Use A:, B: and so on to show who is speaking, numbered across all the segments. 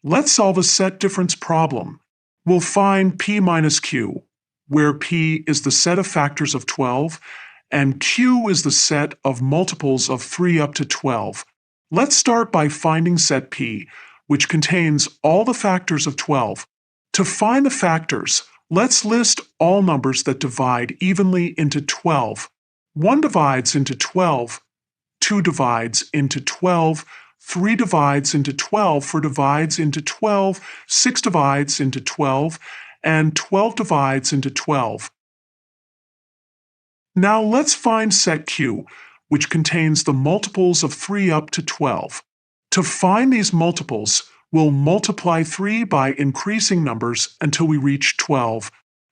A: Let's solve a set difference problem. We'll find p minus q, where p is the set of factors of 12, and q is the set of multiples of 3 up to 12. Let's start by finding set p, which contains all the factors of 12. To find the factors, let's list all numbers that divide evenly into 12. 1 divides into 12, 2 divides into 12, 3 divides into 12, 4 divides into 12, 6 divides into 12, and 12 divides into 12. Now let's find set q, which contains the multiples of 3 up to 12. To find these multiples, we'll multiply 3 by increasing numbers until we reach 12.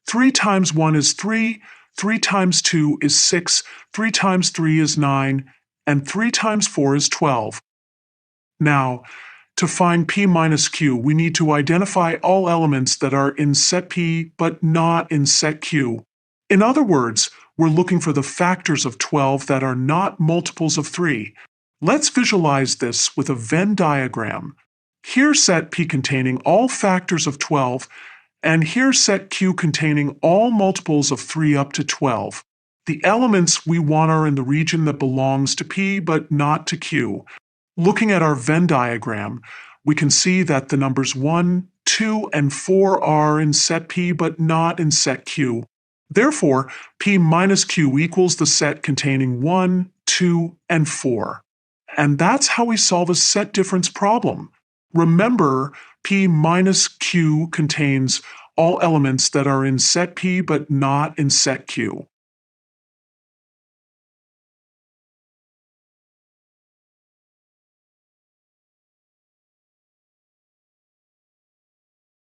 A: 3 times 1 is 3, 3 times 2 is 6, 3 times 3 is 9, and 3 times 4 is 12. Now, to find p minus q, we need to identify all elements that are in set p but not in set q. In other words, we're looking for the factors of 12 that are not multiples of 3. Let's visualize this with a Venn diagram. Here's set p containing all factors of 12, and here's set q containing all multiples of 3 up to 12. The elements we want are in the region that belongs to p but not to q. Looking at our Venn diagram, we can see that the numbers 1, 2, and 4 are in set p but not in set q. Therefore, p minus q equals the set containing 1, 2, and 4. And that's how we solve a set difference problem. Remember, p minus q contains all elements that are in set p but not in set q.